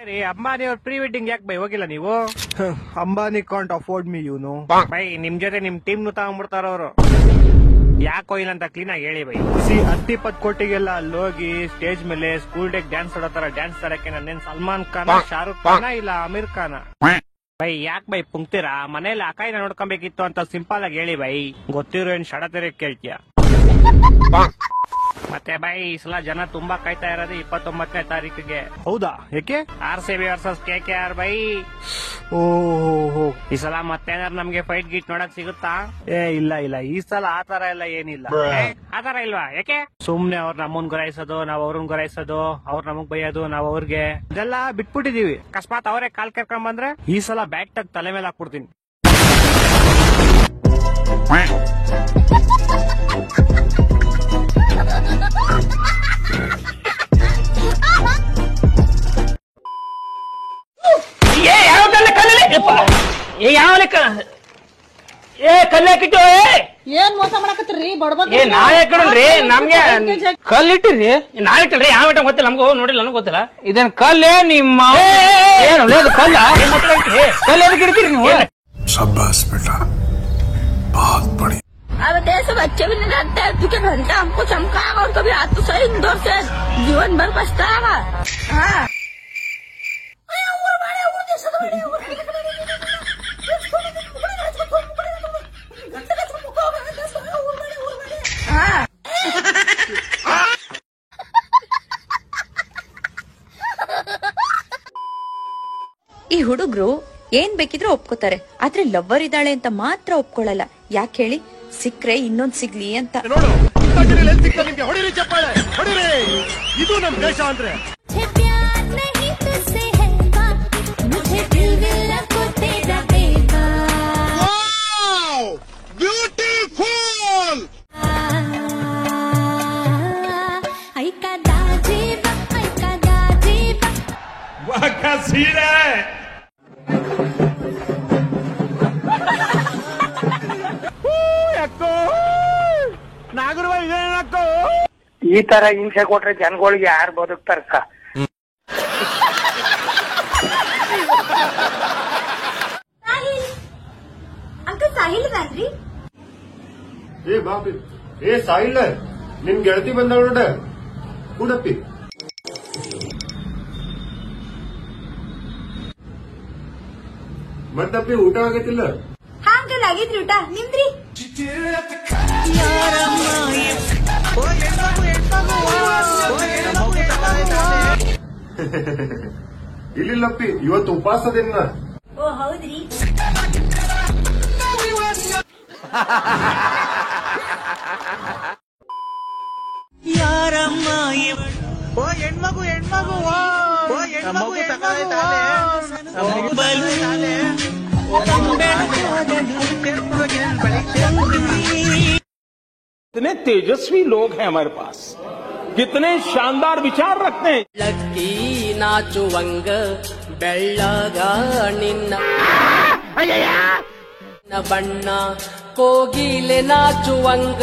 ಅಂಬಾನಿ ಅವ್ರ pre wedding ಯಾಕೆ ಬೈ ಹೋಗಿಲ್ಲ ನೀವು? Ambani can't afford me you know. ಬೈ ನಿಮ್ ಜೊತೆ ನಿಮ್ ಟೀಮ್ ನು ತಗೊಂಡ್ಬಿಡ್ತಾರ ಅವರು. ಯಾಕೋ ಇಲ್ಲ ಅಂತ ಕ್ಲೀನ್ ಆಗಿ ಹೇಳಿ ಬೈ. 10-20 ಕೋಟಿಗೆಲ್ಲ ಅಲ್ಲಿ ಹೋಗಿ ಸ್ಟೇಜ್ ಮೇಲೆ ಸ್ಕೂಲ್ ಡೇ ಡ್ಯಾನ್ಸ್ ಆಡೋತರ ಡ್ಯಾನ್ಸ್ ಆಡಕ್ಕೆ ನನ್ನೇನ್ ಸಲ್ಮಾನ್ ಖಾನ್, ಶಾರುಖ್ ಖಾನ್ ಇಲ್ಲ ಅಮೀರ್ ಖಾನ್? ಬೈ ಯಾಕೆ ಬೈ ಪುಂಕ್ತೀರಾ? ಮನೇಲಿ ಅಕಾಯಿನ ನೋಡ್ಕೊಬೇಕಿತ್ತು ಅಂತ ಸಿಂಪಲ್ ಆಗಿ ಹೇಳಿ ಬೈ. ಗೊತ್ತಿರೋ ಏನ್ ಶಡತೆರೆ ಕೇಳ್ತೀಯ? ಮತ್ತೆ ಬೈ ಈ ಸಲ ಜನ ತುಂಬಾ ಕಾಯ್ತಾ ಇರೋದು 29ನೇ ತಾರೀಕಿಗೆ. ಹೌದಾ? ಯಾಕೆ? RCB versus KKR by. ಓಹೋ, ಈ ಸಲ ಮತ್ತೇನಾದ್ರು ನಮ್ಗೆ ಫೈಟ್ ಗೀಟ್ ನೋಡಕ್ ಸಿಗುತ್ತಾ? ಇಲ್ಲ ಈ ಸಲ ಆತರ ಎಲ್ಲ ಏನಿಲ್ಲ. ಆತರ ಇಲ್ವಾ? ಯಾಕೆ? ಸುಮ್ನೆ ಅವ್ರ ನಮ್ಮನ್ ಗುರಾಯಿಸೋದು, ನಾವ್ ಅವ್ರನ್ ಗುರಾಯಿಸೋದು, ಅವ್ರ ನಮಗ್ ಬೈಯೋದು, ನಾವ್ ಅವ್ರಿಗೆ ಇದೆಲ್ಲ ಬಿಟ್ಬಿಟ್ಟಿದೀವಿ. ಅಕಸ್ಮಾತ್ ಅವರೇ ಕಾಲ್ ಕರ್ಕೊಂಡ್ ಬಂದ್ರೆ ಈ ಸಲ ಬ್ಯಾಟ್ ತಗ್ ತಲೆ ಮೇಲೆ ಹಾಕ್ಬಿಡ್ತೀನಿ. ಏನ್ ಮೋಸ ಮಾಡಕತ್ತೀರಿ ಬಡಬಗ್ರಿ? ನಾಳೆ ಕಡ್ರಿ ನಮ್ಗೆ ಕಲ್ಲಿಟ್ಟಿರಿ. ನಾಳೆ ಕಡ್ರಿ ಯಾವ ಐಟಮ್ ಗೊತ್ತಿಲ್ಲ ನಮ್ಗೂ, ನೋಡಿಲ್ಲ ನನಗೂ ಗೊತ್ತಿಲ್ಲ. ಇದೇನ್ ಕಲ್ಲೇ ನಿಮ್ಮ ಏನು ಕಲ್ಲ? ಕಲ್ಲು ಎದಕ್ಕೆ ಇಡ್ತೀರಿ ನೀವು? शाबाश बेटा, बहुत बढ़िया। अब ऐसे बच्चे भी नहीं रहते हैं, तू क्या घंटा हमको चमकाएगा और कभी हाथ तो सही इंदौर से जीवन भर पछताएगा। हाँ ಈ ಹುಡುಗರು ಏನ್ ಬೇಕಿದ್ರೂ ಒಪ್ಕೋತಾರೆ, ಆದ್ರೆ ಲವ್ವರ್ ಇದ್ದಾಳೆ ಅಂತ ಮಾತ್ರ ಒಪ್ಕೊಳ್ಳಲ್ಲ. ಯಾಕೆ ಹೇಳಿ? ಸಿಕ್ರೆ ಇನ್ನೊಂದ್ ಸಿಗ್ಲಿ ಅಂತ. ಇದು ನಮ್ ದೇಶ ಅಂದ್ರೆ. ಈ ತರ ಹಿಂಸೆ ಕೊಟ್ರೆ ಜನಗಳಿಗೆ ಯಾರು ಬದುಕ್ತಾರಕ್ಕ? ಅಂಕಲ್ ಸಾಹಿಲ್ ಬಂದ್ರಿ? ಏ ಬಾಪಿ, ಏ ಸಾಹಿಲ್ ನಿನ್ ಗೆಳತಿ ಬಂದ ನೋಡ, ಕೂಡಪ್ಪಿ. ಮತ್ತಪ್ಪಿ ಊಟ ಆಗೈತಿಲ್ಲ? ಹಾ ಅಂಕಲ್ ಆಗಿದ್ರಿ ಊಟ, ನಿಮ್ದ್ರಿ? ಇಲ್ಲಿಲ್ಲಪ್ಪಿ, ಇವತ್ತು ಉಪವಾಸದಿನ. ಓ ಹೌದ್ರಿ. ಯಾರಮ್ಮ ಓ ಹೆಣ್ಮಗು कितने तेजस्वी लोग हैं हमारे पास, कितने शानदार विचार रखते हैं. ಲಕ್ಕಿ ನಾಚುವಂಗ ಬೆಳ್ಳಗ ನಿನ್ನ ಬಣ್ಣ ಕೋಗಿಲೆ ನಾಚುವಂಗ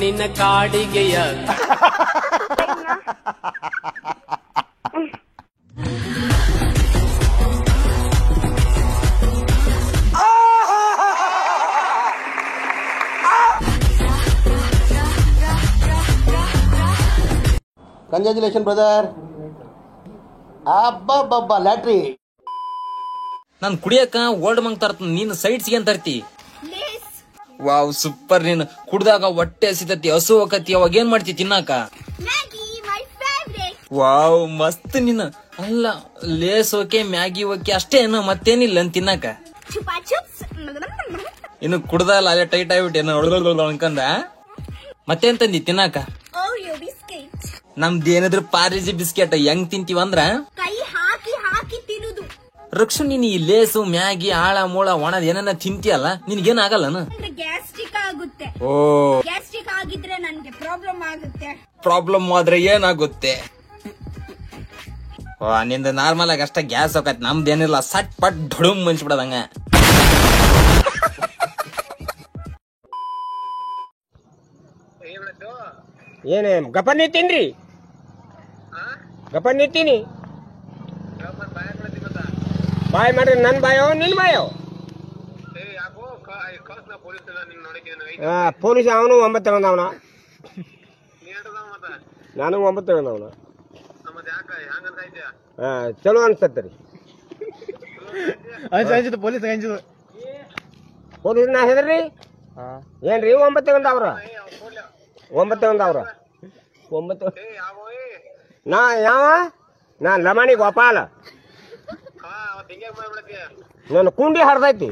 ನಿನ್ನ ಕಾಡಿಗೆಯ. Congratulation brother. ಅಬ್ಬಬ್ಬಬ್ಬ ಲ್ಯಾಟ್ರಿ. ನಾನ್ ಕುಡಿಯಕ ಓಲ್ಡ್ ಮಂಗ್ ತರ್ತ, ನೀನ್ ಸೈಡ್ಸ್ ಏನ್ ತರ್ತಿ? Wow super. ನೀನ್ ಕುಡ್ದಾಗ ಹೊಟ್ಟೆ ಹಸಿತತಿ, ಹಸು ಹೋಗತಿ, ಅವಾಗ ಏನ್ ಮಾಡ್ತಿ ತಿನ್ನಾಕ? ವಾವ್ ಮಸ್ತ್. ನೀನ್ ಅಲ್ಲ ಲೇಸ್ ಓಕೆ, ಮ್ಯಾಗಿ ಓಕೆ ಅಷ್ಟೇ ಏನೋ, ಮತ್ತೇನಿಲ್ಲ ತಿನ್ನಾಕ? ಇನ್ನು ಕುಡ್ದಲ್ಲ ಅಲ್ಲೇ ಟೈಟ್ ಆಗ್ಬಿಟ್ಟು ಏನೋ ಅನ್ಕಂದ. ಮತ್ತೇನ್ ತಂದಿ ತಿನ್ನಾಕ? ನಮ್ದು ಏನಾದ್ರು ಪಾರ್ಲೇಜಿ ಬಿಸ್ಕೆಟ್ ಹೆಂಗ್ ತಿಂತೀವಂದ್ರ ಕೈ ಹಾಕಿ ಹಾಕಿ ತಿನ್ನುದು. ರಕ್ಷು ನೀನ್ ಈ ಲೇಸು ಮ್ಯಾಗಿ ಆಳ ಮೂಳ ಒಣದ್ ಏನ ತಿಂತೀಯಲ್ಲ, ನಿನ್ಗೇನ್ ಆಗಲ್ಲನ? ಗ್ಯಾಸ್ಟ್ರಿಕ್ ಆಗುತ್ತೆ. ಓ ಗ್ಯಾಸ್ಟ್ರಿಕ್ ಆಗಿದ್ರೆ ನನ್ಗೆ ಪ್ರಾಬ್ಲಮ್ ಆಗುತ್ತೆ. ಪ್ರಾಬ್ಲಮ್ ಆದ್ರೆ ಏನಾಗುತ್ತೆ? ಓ ನಿಂದ ನಾರ್ಮಲ್ ಆಗಿ ಅಷ್ಟ ಗ್ಯಾಸ್ ಹೋಗತ್, ನಮ್ದೇನಿಲ್ಲ ಸಟ್ ಪಟ್ ಧುಡುಮ್ ಮನ್ಸ್ಬಿಡದಂಗ. ಏನೇ ಗಪನ್ ನಿಂತೀನ್ರಿ? ಗಪನ್ ನಿಂತೀನಿ. ಬಾಯ್ ಮಾಡ್ರಿ ನನ್ ಬಾಯೋ ನಿನ್ ಬಾಯೋ ಪೊಲೀಸ್ ಅವನು 9 ತಗೊಂಡವನ ನಾನು 9 ತಗೊಂಡವನ ಚಲೋ ಅನ್ಸತ್ತರಿ ಪೊಲೀಸ್ ಪೊಲೀಸ್ ನಾ ಹೆದ್ರಿ ಏನ್ರಿ 9 ತಗೊಂಡವ್ರ 9 ತಗೊಂಡವ್ರ 9 ನಾ ಯಾವ ನಾ ಲಮಾಣಿ ಗೋಪಾಲ ನನ್ನ ಕುಂಡಿ ಹರಿದೈತಿ